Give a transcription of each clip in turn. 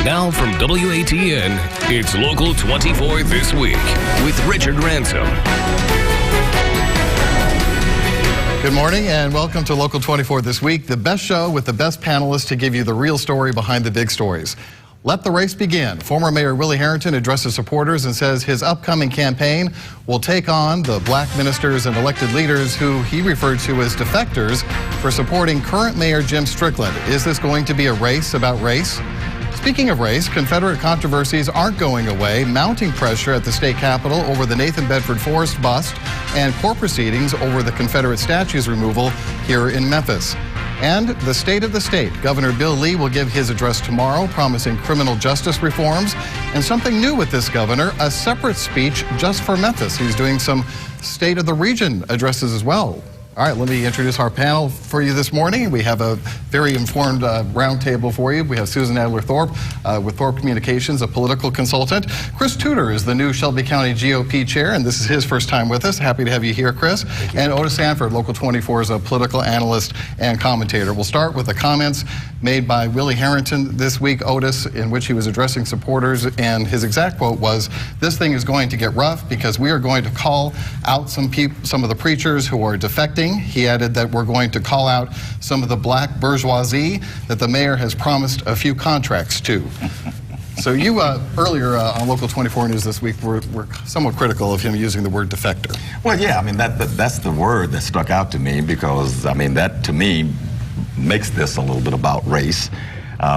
Now from WATN, it's Local 24 This Week with Richard Ransom. Good morning and welcome to Local 24 This Week, the best show with the best panelists to give you the real story behind the big stories. Let the race begin. Former Mayor Willie Herenton addresses supporters and says his upcoming campaign will take on the black ministers and elected leaders who he referred to as defectors for supporting current Mayor Jim Strickland. Is this going to be a race about race? Speaking of race, Confederate controversies aren't going away, mounting pressure at the state capitol over the Nathan Bedford Forrest bust and court proceedings over the Confederate statue's removal here in Memphis. And the state of the state. Governor Bill Lee will give his address tomorrow, promising criminal justice reforms. And something new with this governor, a separate speech just for Memphis. He's doing some state of the region addresses as well. All right, let me introduce our panel for you this morning. We have a very informed roundtable for you. We have Susan Adler-Thorpe with Thorpe Communications, a political consultant. Chris Tudor is the new Shelby County GOP chair, and this is his first time with us. Happy to have you here, Chris. And Otis Sanford, Local 24, is a political analyst and commentator. We'll start with the comments made by Willie Herenton this week, Otis, in which he was addressing supporters, and his exact quote was, "This thing is going to get rough because we are going to call out some of the preachers who are defecting." He added that we're going to call out some of the black bourgeoisie that the mayor has promised a few contracts to. So you earlier on Local 24 News this week were somewhat critical of him using the word defector. Well, yeah, I mean, that's the word that stuck out to me because, I mean, that to me makes this a little bit about race.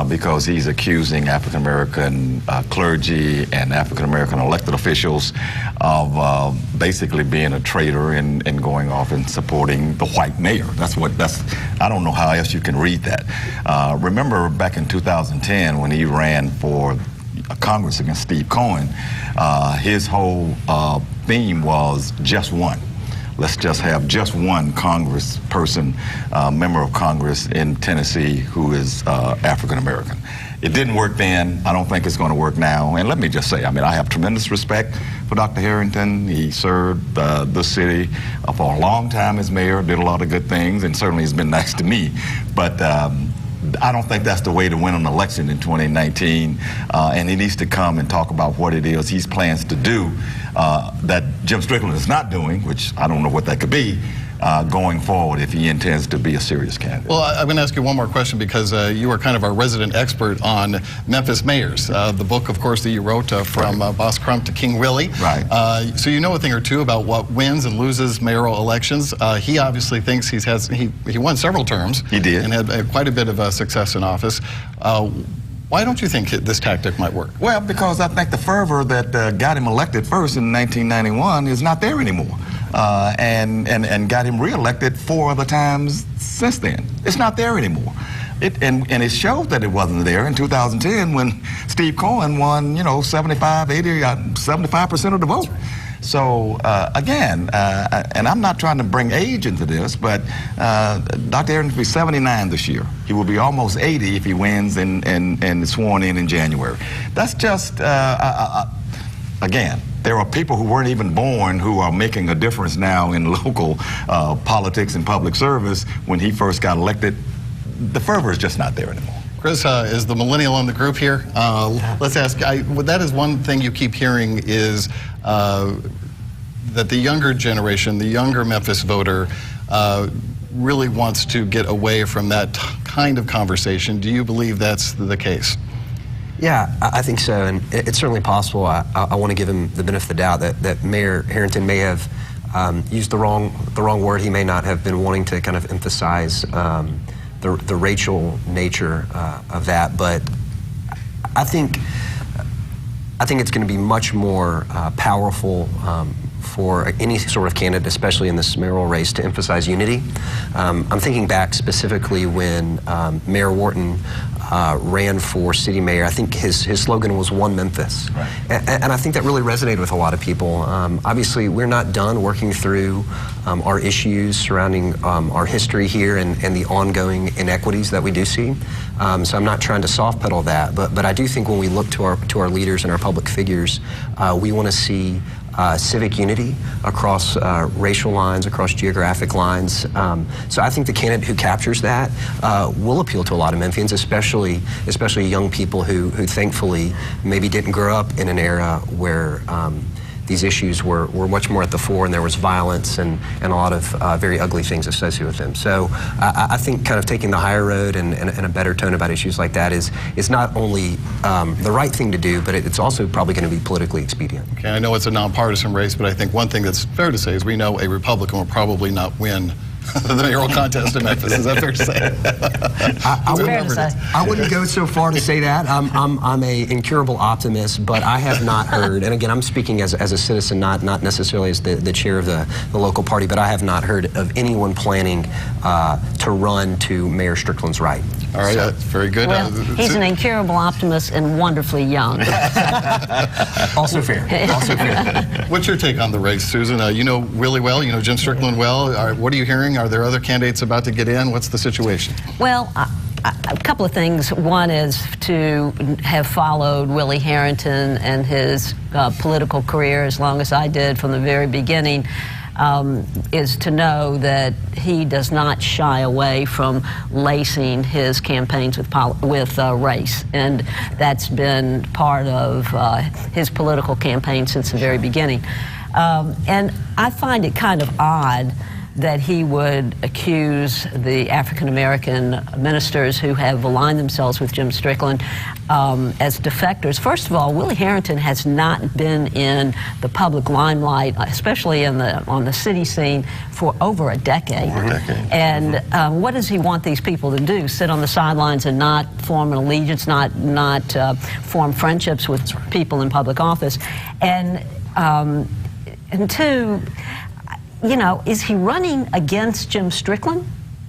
Because he's accusing African-American clergy and African-American elected officials of basically being a traitor and going off and supporting the white mayor. I don't know how else you can read that. Remember back in 2010 when he ran for Congress against Steve Cohen, his whole theme was just one. Let's just have just one congressperson, member of Congress in Tennessee who is African-American. It didn't work then. I don't think it's going to work now. And let me just say, I mean, I have tremendous respect for Dr. Herenton. He served the city for a long time as mayor, did a lot of good things, and certainly has been nice to me. But I don't think that's the way to win an election in 2019. And he needs to come and talk about what it is he plans to do that Jim Strickland is not doing, which I don't know what that could be, going forward if he intends to be a serious candidate. Well, I'm going to ask you one more question because you are kind of our resident expert on Memphis mayors. The book, of course, that you wrote from Boss Crump to King Willie. Right. So you know a thing or two about what wins and loses mayoral elections. He obviously thinks he won several terms. He did. And had quite a bit of success in office. Why don't you think this tactic might work? Well, because I think the fervor that got him elected first in 1991 is not there anymore. And got him reelected 4 other times since then. It's not there anymore. And it showed that it wasn't there in 2010 when Steve Cohen won, 75, 80, 75% of the vote. So, again, and I'm not trying to bring age into this, but Dr. Herenton will be 79 this year. He will be almost 80 if he wins and is sworn in January. That's just, again, there are people who weren't even born who are making a difference now in local politics and public service. When he first got elected, the fervor is just not there anymore. Chris is the millennial in the group here. Let's ask, that is one thing you keep hearing is that the younger generation, the younger Memphis voter, really wants to get away from that kind of conversation. Do you believe that's the case? Yeah, I think so, and it's certainly possible. I want to give him the benefit of the doubt that Mayor Herenton may have used the wrong word. He may not have been wanting to kind of emphasize the racial nature of that, but I think it's going to be much more powerful for any sort of candidate, especially in this mayoral race, to emphasize unity. I'm thinking back specifically when Mayor Wharton ran for city mayor. I think his slogan was "One Memphis," right. And I think that really resonated with a lot of people. Obviously, we're not done working through our issues surrounding our history here and the ongoing inequities that we do see. So I'm not trying to soft pedal that, but I do think when we look to our leaders and our public figures, we want to see civic unity across racial lines, across geographic lines. So I think the candidate who captures that will appeal to a lot of Memphians, especially young people who thankfully maybe didn't grow up in an era where these issues were much more at the fore, and there was violence and a lot of very ugly things associated with them. So I think kind of taking the higher road and a better tone about issues like that is not only the right thing to do, but it's also probably going to be politically expedient. Okay, I know it's a nonpartisan race, but I think one thing that's fair to say is we know a Republican will probably not win the mayoral contest in Memphis. Is that fair to say? I wouldn't go so far to say that. I'm an incurable optimist, but I have not heard, and again, I'm speaking as a citizen, not necessarily as the chair of the local party, but I have not heard of anyone planning to run to Mayor Strickland's right. All right, that's very good. Well, he's an incurable optimist and wonderfully young. Also fair. Also fair. What's your take on the race, Susan? You know Willie well, you know Jim Strickland well. What are you hearing? Are there other candidates about to get in? What's the situation? Well, a couple of things. One is to have followed Willie Harrington and his political career as long as I did from the very beginning. Is to know that he does not shy away from lacing his campaigns with race, and that's been part of his political campaign since the very beginning. And I find it kind of odd that he would accuse the African-American ministers who have aligned themselves with Jim Strickland as defectors. First of all, Willie Harrington has not been in the public limelight, especially on the city scene, for over a decade. And what does he want these people to do? Sit on the sidelines and not form an allegiance, not form friendships with people in public office? And two, you know, is he running against Jim Strickland,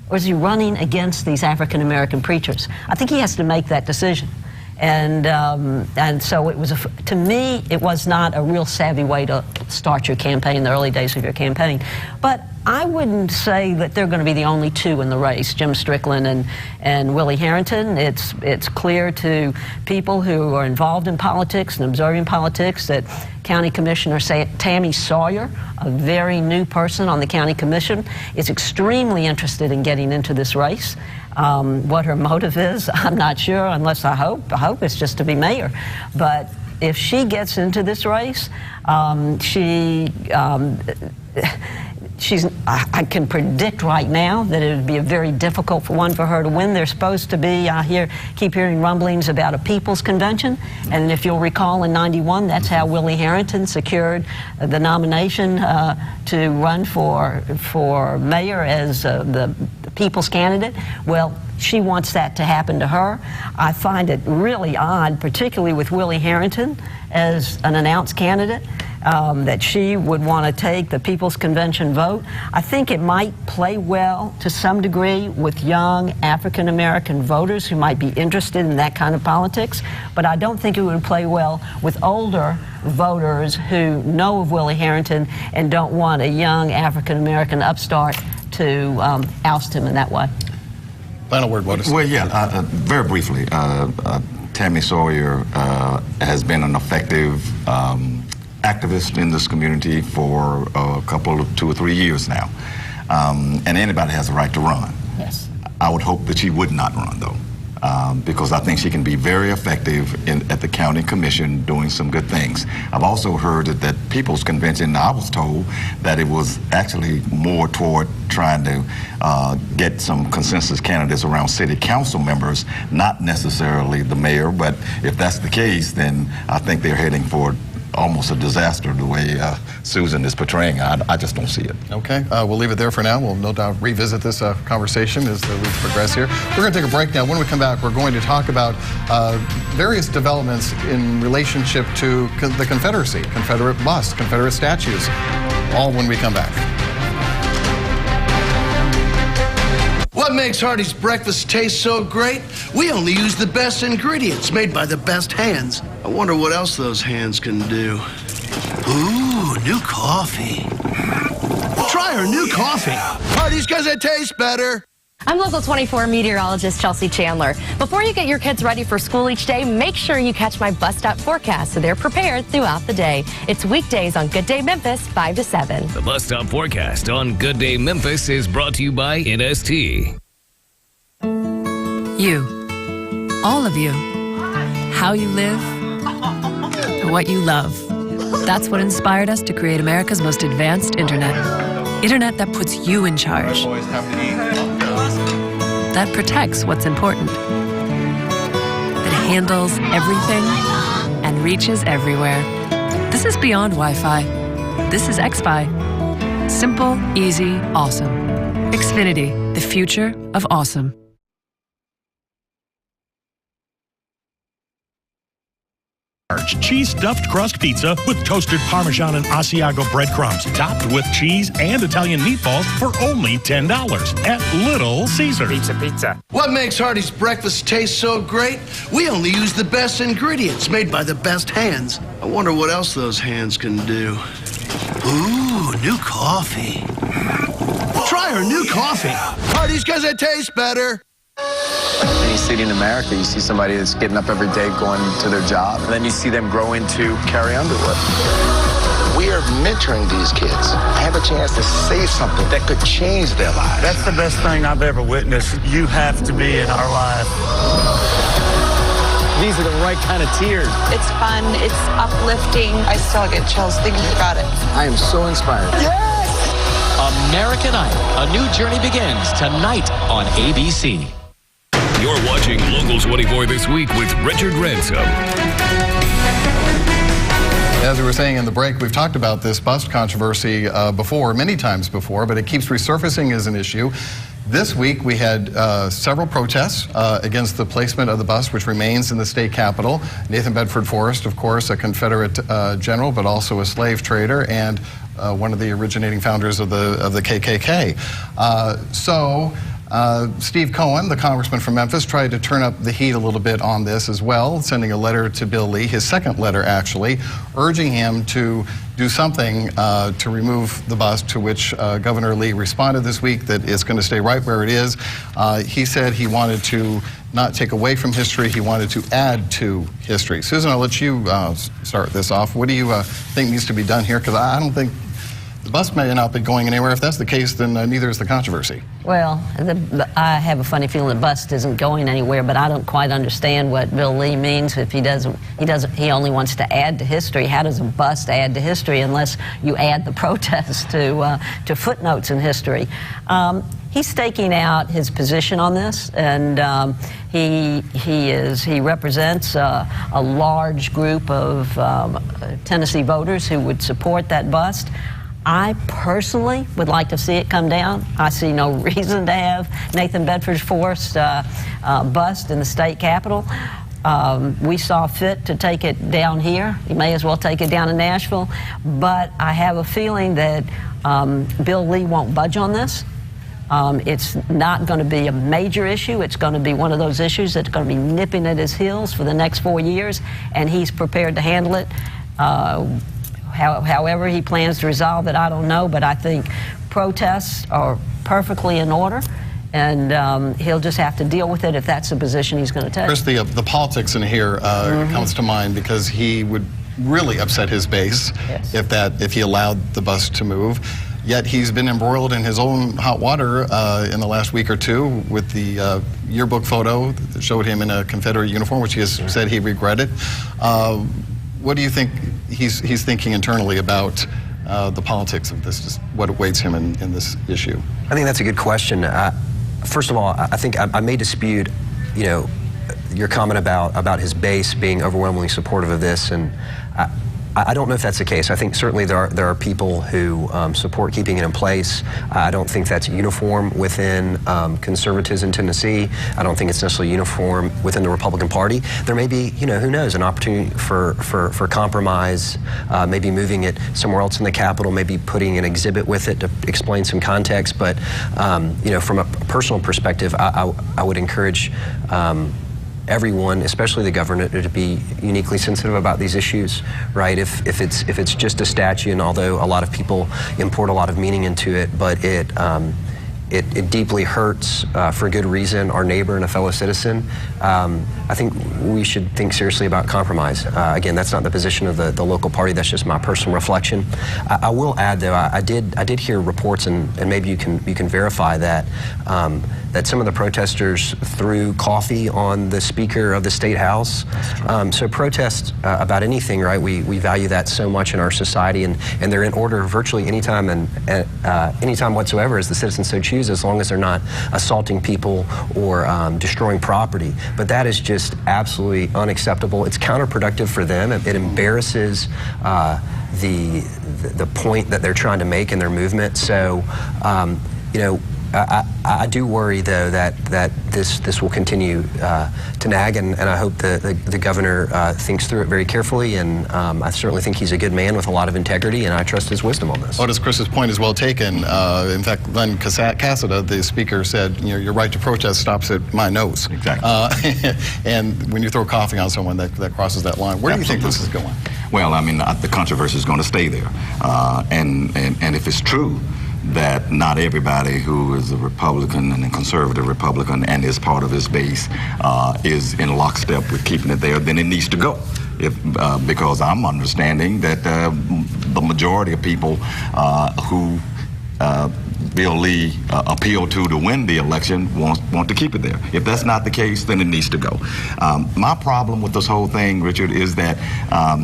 or is he running against these African-American preachers? I think he has to make that decision. And so it was, to me, it was not a real savvy way to start your campaign, the early days of your campaign. But I wouldn't say that they're going to be the only two in the race, Jim Strickland and Willie Harrington. It's clear to people who are involved in politics and observing politics that County Commissioner Tammy Sawyer, a very new person on the County Commission, is extremely interested in getting into this race. What her motive is, I'm not sure, unless I hope it's just to be mayor. But if she gets into this race, I can predict right now that it would be a very difficult one for her to win. There's supposed to be, keep hearing rumblings about a people's convention, and if you'll recall in '91, that's how Willie Harrington secured the nomination to run for mayor as the people's candidate. Well, she wants that to happen to her. I find it really odd, particularly with Willie Harrington as an announced candidate, that she would want to take the People's Convention vote. I think it might play well to some degree with young African-American voters who might be interested in that kind of politics, but I don't think it would play well with older voters who know of Willie Harrington and don't want a young African-American upstart to oust him in that way. Final word, what is it? Well, yeah, very briefly, Tammy Sawyer has been an effective activist in this community for a couple of 2 or 3 years now. And anybody has a right to run. Yes. I would hope that she would not run, though, because I think she can be very effective at the county commission doing some good things. I've also heard that People's Convention, I was told that it was actually more toward trying to get some consensus candidates around city council members, not necessarily the mayor, but if that's the case, then I think they're heading for almost a disaster the way Susan is portraying. I just don't see it. Okay, we'll leave it there for now. We'll no doubt revisit this conversation as the weeks progress here. We're going to take a break now. When we come back, we're going to talk about various developments in relationship to the Confederacy, Confederate busts, Confederate statues, all when we come back. What makes Hardee's breakfast taste so great? We only use the best ingredients made by the best hands. I wonder what else those hands can do. Ooh, new coffee. Try our new coffee. Hardee's, 'cause it tastes better. I'm Local 24 meteorologist Chelsea Chandler. Before you get your kids ready for school each day, make sure you catch my bus stop forecast so they're prepared throughout the day. It's weekdays on Good Day Memphis, 5 to 7. The bus stop forecast on Good Day Memphis is brought to you by NST. You. All of you. How you live. What you love. That's what inspired us to create America's most advanced internet. Internet that puts you in charge. That protects what's important. That handles everything and reaches everywhere. This is beyond Wi-Fi. This is XFi. Simple, easy, awesome. Xfinity, the future of awesome. Cheese stuffed crust pizza with toasted Parmesan and Asiago breadcrumbs, topped with cheese and Italian meatballs for only $10 at Little Caesars. Pizza. What makes Hardee's breakfast taste so great? We only use the best ingredients made by the best hands. I wonder what else those hands can do. Ooh, new coffee. Try our new coffee. Hardee's, because it tastes better. Any city in America, you see somebody that's getting up every day going to their job, and then you see them grow into Carrie Underwood. We are mentoring these kids. I have a chance to say something that could change their lives. That's the best thing I've ever witnessed. You have to be in our life. These are the right kind of tears. It's fun. It's uplifting. I still get chills thinking about it. I am so inspired. Yes! American Idol. A new journey begins tonight on ABC. You're watching Local 24 This Week with Richard Ransom. As we were saying in the break, we've talked about this bus controversy before, many times before, but it keeps resurfacing as an issue. This week we had several protests against the placement of the bus, which remains in the state capitol. Nathan Bedford Forrest, of course, a Confederate general, but also a slave trader and one of the originating founders of the KKK. Steve Cohen, the congressman from Memphis, tried to turn up the heat a little bit on this as well, sending a letter to Bill Lee, his second letter actually, urging him to do something to remove the bus, to which Governor Lee responded this week that it's going to stay right where it is. He said he wanted to not take away from history, he wanted to add to history. Susan, I'll let you start this off. What do you think needs to be done here? Because I don't think the bus may not be going anywhere. If that's the case, then neither is the controversy. Well, I have a funny feeling the bus isn't going anywhere, but I don't quite understand what Bill Lee means. If he he only wants to add to history. How does a bus add to history unless you add the protests to footnotes in history? He's staking out his position on this, and he represents a large group of Tennessee voters who would support that bust. I personally would like to see it come down. I see no reason to have Nathan Bedford Forrest bust in the state capitol. We saw fit to take it down here. You may as well take it down in Nashville. But I have a feeling that Bill Lee won't budge on this. It's not going to be a major issue. It's going to be one of those issues that's going to be nipping at his heels for the next 4 years, and he's prepared to handle it. However he plans to resolve it, I don't know, but I think protests are perfectly in order, and he'll just have to deal with it if that's the position he's going to take. Chris, the politics in here comes to mind, because he would really upset his base if he allowed the bus to move. Yet he's been embroiled in his own hot water in the last week or two with the yearbook photo that showed him in a Confederate uniform, which he has said he regretted. What do you think he's thinking internally about the politics of this, just what awaits him in this issue? I think that's a good question. First of all, I think I may dispute, your comment about his base being overwhelmingly supportive of this, and I don't know if that's the case. I think certainly there are people who support keeping it in place. I don't think that's uniform within conservatives in Tennessee. I don't think it's necessarily uniform within the Republican Party. There may be, who knows, an opportunity for compromise, maybe moving it somewhere else in the Capitol, maybe putting an exhibit with it to explain some context. But, from a personal perspective, I would encourage everyone, especially the governor, to be uniquely sensitive about these issues, right? If it's just a statue, and although a lot of people import a lot of meaning into it, but it deeply hurts, for good reason, our neighbor and a fellow citizen, I think we should think seriously about compromise. Again, that's not the position of the local party. That's just my personal reflection. I will add, though, I did hear reports, and maybe you can verify that that some of the protesters threw coffee on the Speaker of the State House. So protests about anything, right? We value that so much in our society, and they're in order virtually anytime anytime whatsoever, as the citizens so choose, as long as they're not assaulting people or destroying property. But that is just absolutely unacceptable. It's counterproductive for them. It embarrasses the point that they're trying to make in their movement. So, you know, I do worry, though, that this will continue to nag, and I hope the governor thinks through it very carefully, and I certainly think he's a good man with a lot of integrity, and I trust his wisdom on this. Otis, Chris's point is well taken. In fact, Glenn Cassada, the speaker, said, you know, your right to protest stops at my nose. Exactly. And when you throw coffee on someone, that crosses that line. Where do you think this is going? Well, I mean, the controversy is going to stay there. And if it's true that not everybody who is a Republican and a conservative Republican and is part of his base is in lockstep with keeping it there, then it needs to go. Because I'm understanding that the majority of people who Bill Lee appealed to win the election want to keep it there. If that's not the case, then it needs to go. My problem with this whole thing, Richard, is that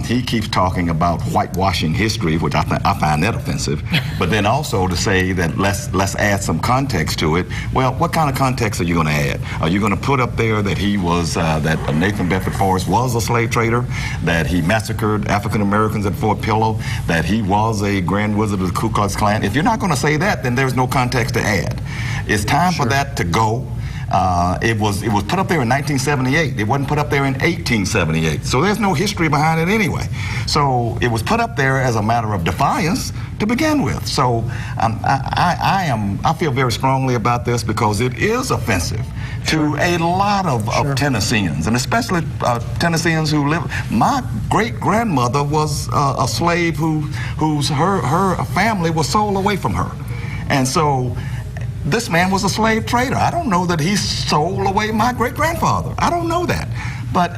he keeps talking about whitewashing history, which I find that offensive. But then also to say that let's add some context to it. Well, what kind of context are you going to add? Are you going to put up there that he was that Nathan Bedford Forrest was a slave trader, that he massacred African Americans at Fort Pillow, that he was a Grand Wizard of the Ku Klux Klan? If you're not going to say that, then there's no context to add. It's time for that to go. It was put up there in 1978. It wasn't put up there in 1878. So there's no history behind it anyway. So it was put up there as a matter of defiance to begin with. So I feel very strongly about this because it is offensive to a lot of Tennesseans, and especially Tennesseans who live. My great-grandmother was a slave whose family was sold away from her. And so this man was a slave trader. I don't know that he sold away my great-grandfather. I don't know that. But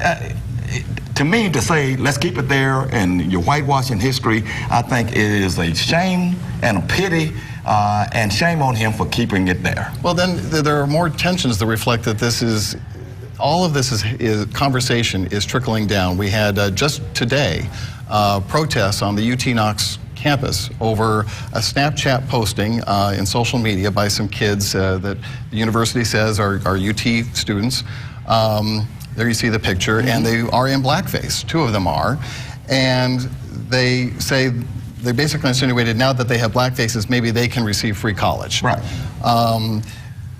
to me, to say, let's keep it there and you're whitewashing history, I think it is a shame and a pity, and shame on him for keeping it there. Well, then there are more tensions that reflect that this is, all of this is conversation is trickling down. We had just today protests on the UT Knox campus over a Snapchat posting in social media by some kids that the university says are UT students. There you see the picture, and they are in blackface. Two of them are, and they say, they basically insinuated now that they have black faces, maybe they can receive free college. Right.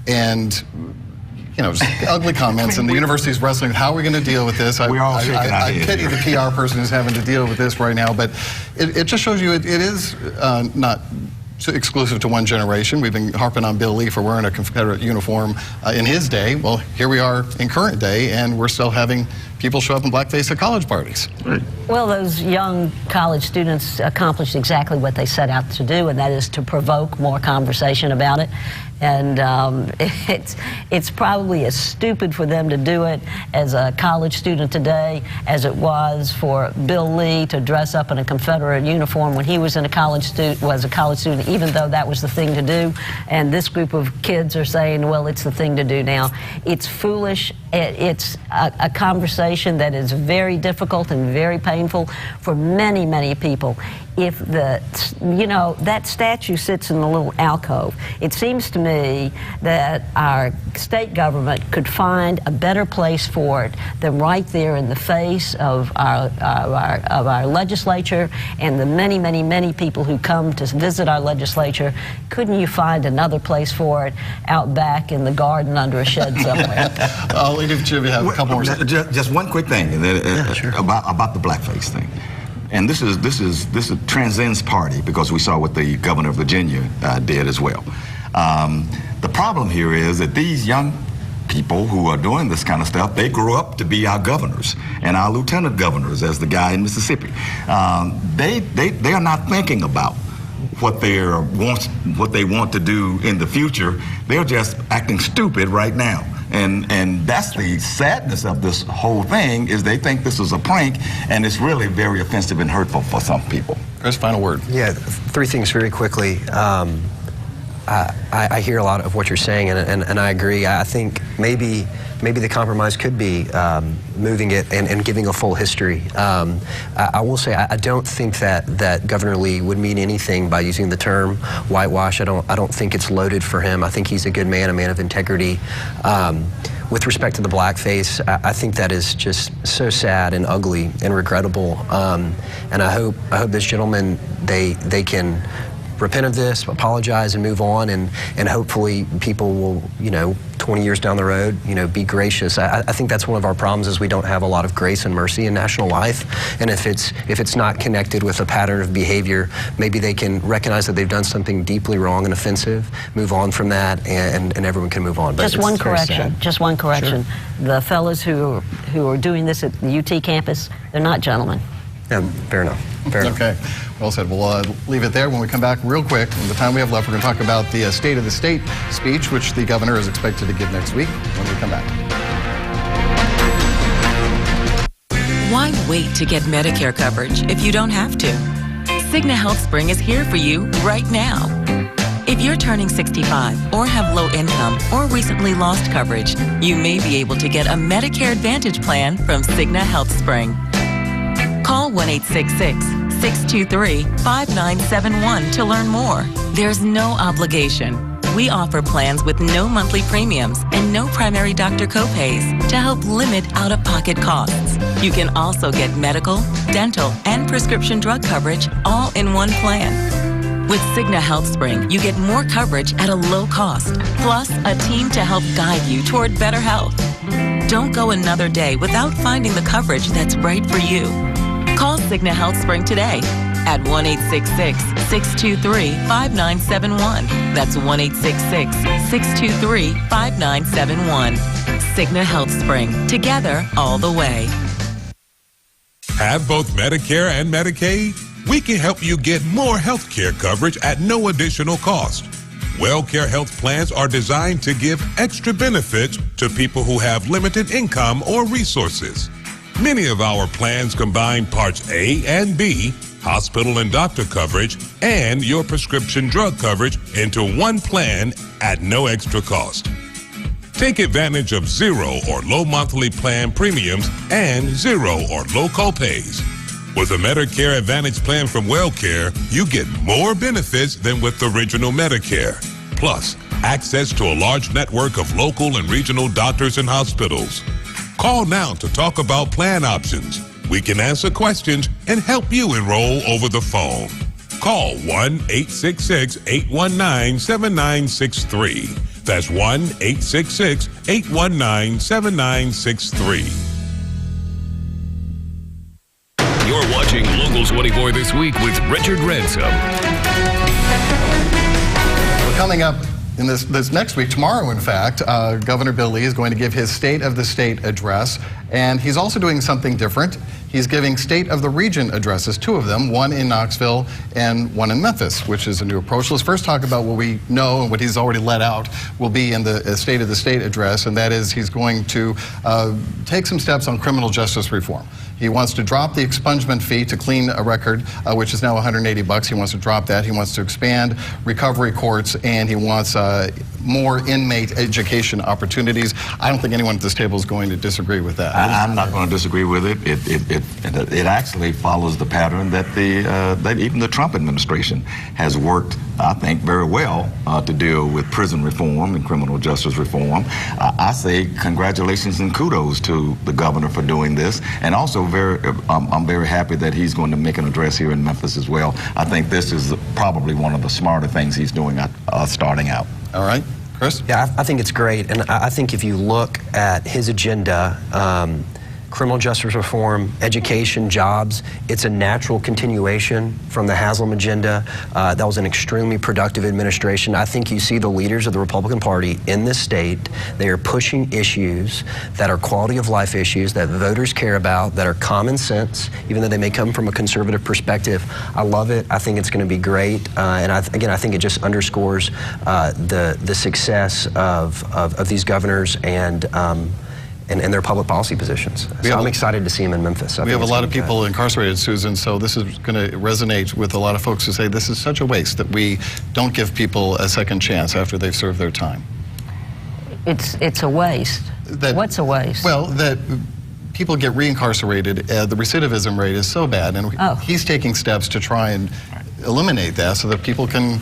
And you know, just ugly comments, and the university's wrestling with how are we going to deal with this. I pity the PR person who's having to deal with this right now, but it just shows you it is not exclusive to one generation. We've been harping on Bill Lee for wearing a Confederate uniform in his day. Well, here we are in current day, and we're still having people show up in blackface at college parties. Right. Well, those young college students accomplished exactly what they set out to do, and that is to provoke more conversation about it. And it's probably as stupid for them to do it as a college student today as it was for Bill Lee to dress up in a Confederate uniform when he was a college student, even though that was the thing to do. And this group of kids are saying, well, it's the thing to do now. It's foolish. It's a conversation that is very difficult and very painful for many, many people. If that statue sits in the little alcove, it seems to me that our state government could find a better place for it than right there in the face of our legislature and the many, many, many people who come to visit our legislature. Couldn't you find another place for it out back in the garden under a shed somewhere? I'll leave it to you if you have a couple more seconds. Just one quick thing about the blackface thing. And this transcends party, because we saw what the governor of Virginia did as well. The problem here is that these young people who are doing this kind of stuff, they grew up to be our governors and our lieutenant governors, as the guy in Mississippi. They are not thinking about what they want to do in the future. They're just acting stupid right now. And that's the sadness of this whole thing, is they think this is a prank, and it's really very offensive and hurtful for some people. Chris, final word. Yeah, three things very quickly. I hear a lot of what you're saying, and I agree. I think maybe the compromise could be moving it and giving a full history. I will say I don't think that Governor Lee would mean anything by using the term whitewash. I don't think it's loaded for him. I think he's a good man, a man of integrity. With respect to the blackface, I think that is just so sad and ugly and regrettable. And I hope this gentleman, they can repent of this, apologize, and move on, and hopefully people will, 20 years down the road, be gracious. I think that's one of our problems, is we don't have a lot of grace and mercy in national life. And if it's not connected with a pattern of behavior, maybe they can recognize that they've done something deeply wrong and offensive, move on from that, and everyone can move on. But just one correction. Just one correction. Sure. The fellows who are doing this at the UT campus, they're not gentlemen. Yeah, fair enough. Fair enough. Okay, well said. We'll leave it there. When we come back real quick, in the time we have left, we're going to talk about the State of the State speech, which the governor is expected to give next week, when we come back. Why wait to get Medicare coverage if you don't have to? Cigna Health Spring is here for you right now. If you're turning 65 or have low income or recently lost coverage, you may be able to get a Medicare Advantage plan from Cigna Health Spring. Call 1-866-623-5971 to learn more. There's no obligation. We offer plans with no monthly premiums and no primary doctor copays to help limit out-of-pocket costs. You can also get medical, dental, and prescription drug coverage all in one plan. With Cigna Health Spring, you get more coverage at a low cost, plus a team to help guide you toward better health. Don't go another day without finding the coverage that's right for you. Call Cigna Health Spring today at 1-866-623-5971. That's 1-866-623-5971. Cigna Health Spring. Together, all the way. Have both Medicare and Medicaid? We can help you get more health care coverage at no additional cost. WellCare health plans are designed to give extra benefits to people who have limited income or resources. Many of our plans combine Parts A and B, hospital and doctor coverage, and your prescription drug coverage into one plan at no extra cost. Take advantage of zero or low monthly plan premiums and zero or low copays. With a Medicare Advantage plan from WellCare, you get more benefits than with original Medicare. Plus, access to a large network of local and regional doctors and hospitals. Call now to talk about plan options. We can answer questions and help you enroll over the phone. Call 1-866-819-7963. That's 1-866-819-7963. You're watching Local 24 This Week with Richard Ransom. We're coming up in this next week, tomorrow in fact, Governor Bill Lee is going to give his State of the State address, and he's also doing something different. He's giving State of the Region addresses, two of them, one in Knoxville and one in Memphis, which is a new approach. Let's first talk about what we know and what he's already let out will be in the State of the State address, and that is he's going to take some steps on criminal justice reform. He wants to drop the expungement fee to clean a record, which is now $180. He wants to drop that. He wants to expand recovery courts, and he wants more inmate education opportunities. I don't think anyone at this table is going to disagree with that. I'm not going to disagree with it. It actually follows the pattern that that even the Trump administration has worked, I think, very well to deal with prison reform and criminal justice reform. I say congratulations and kudos to the governor for doing this, and also I'm very happy that he's going to make an address here in Memphis as well. I think this is probably one of the smarter things he's doing starting out. All right, Chris? Yeah, I think it's great, and I think if you look at his agenda, criminal justice reform, education, jobs. It's a natural continuation from the Haslam agenda. That was an extremely productive administration. I think you see the leaders of the Republican Party in this state. They are pushing issues that are quality of life issues that voters care about, that are common sense, even though they may come from a conservative perspective. I love it. I think it's going to be great. And again, I think it just underscores the success of these governors and their public policy positions. So I'm excited to see him in Memphis. We have a lot of people incarcerated, Susan, so this is going to resonate with a lot of folks who say this is such a waste that we don't give people a second chance after they've served their time. It's a waste. What's a waste? Well, that people get reincarcerated. The recidivism rate is so bad, and he's taking steps to try and eliminate that so that people can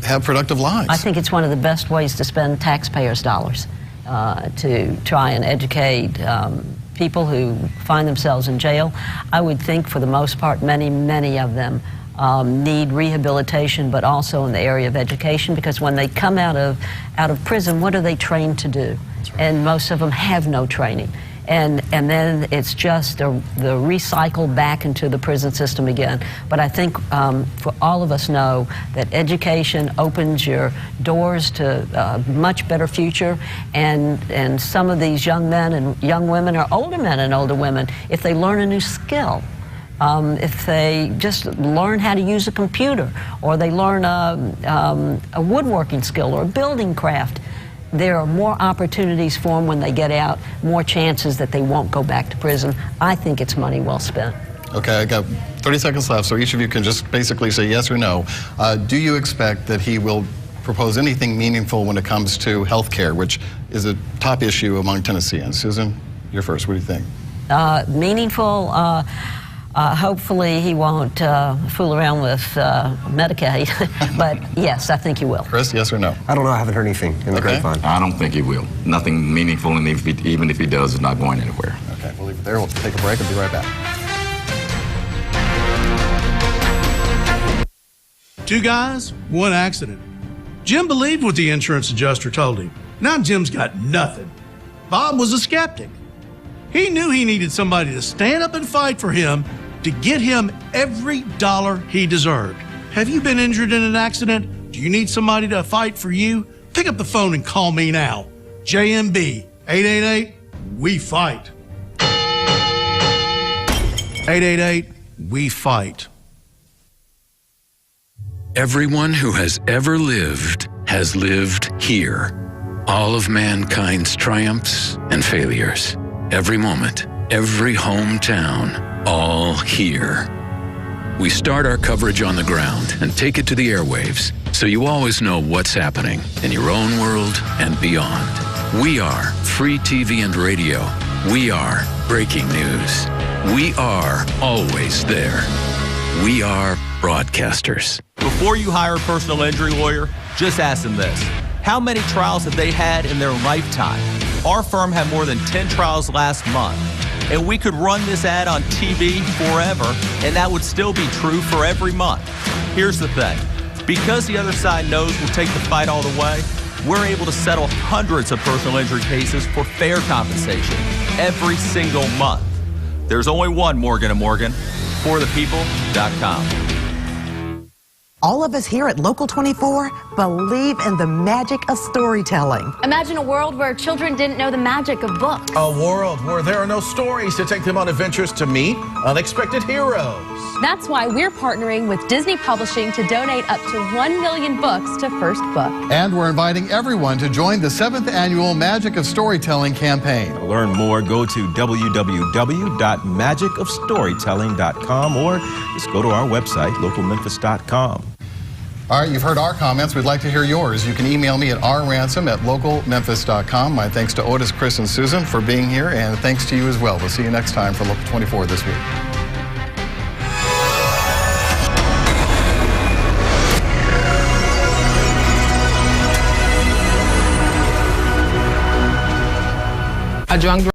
have productive lives. I think it's one of the best ways to spend taxpayers' dollars, to try and educate people who find themselves in jail. I would think for the most part, many of them need rehabilitation, but also in the area of education, because when they come out of prison, what are they trained to do? Right. And most of them have no training. And then it's just the recycle back into the prison system again. But I think for all of us know that education opens your doors to a much better future. And some of these young men and young women, or older men and older women, if they learn a new skill, if they just learn how to use a computer, or they learn a woodworking skill or a building craft, there are more opportunities for them when they get out, more chances that they won't go back to prison. I think it's money well spent. Okay, I got 30 seconds left, so each of you can just basically say yes or no. Do you expect that he will propose anything meaningful when it comes to health care, which is a top issue among Tennesseans? Susan, you're first. What do you think? Meaningful? Hopefully he won't fool around with Medicaid, but yes, I think he will. Chris, yes or no? I don't know. I haven't heard anything in the grapevine. I don't think he will. Nothing meaningful, and even if he does, it's not going anywhere. Okay, we'll leave it there. We'll take a break and be right back. Two guys, one accident. Jim believed what the insurance adjuster told him. Now Jim's got nothing. Bob was a skeptic. He knew he needed somebody to stand up and fight for him to get him every dollar he deserved. Have you been injured in an accident? Do you need somebody to fight for you? Pick up the phone and call me now. JMB 888-WE-FIGHT. 888-WE-FIGHT. Everyone who has ever lived has lived here. All of mankind's triumphs and failures. Every moment, every hometown, all here. We start our coverage on the ground and take it to the airwaves, so you always know what's happening in your own world and beyond. We are free TV and radio. We are breaking news. We are always there. We are broadcasters. Before you hire a personal injury lawyer, just ask them this. How many trials have they had in their lifetime? Our firm had more than 10 trials last month, and we could run this ad on TV forever, and that would still be true for every month. Here's the thing. Because the other side knows we'll take the fight all the way, we're able to settle hundreds of personal injury cases for fair compensation every single month. There's only one Morgan & Morgan, forthepeople.com. All of us here at Local 24 believe in the magic of storytelling. Imagine a world where children didn't know the magic of books. A world where there are no stories to take them on adventures to meet unexpected heroes. That's why we're partnering with Disney Publishing to donate up to 1 million books to First Book. And we're inviting everyone to join the 7th annual Magic of Storytelling campaign. To learn more, go to www.magicofstorytelling.com or just go to our website, localmemphis.com. All right, you've heard our comments. We'd like to hear yours. You can email me at rransom@localmemphis.com. My thanks to Otis, Chris, and Susan for being here, and thanks to you as well. We'll see you next time for Local 24 this week. A drunk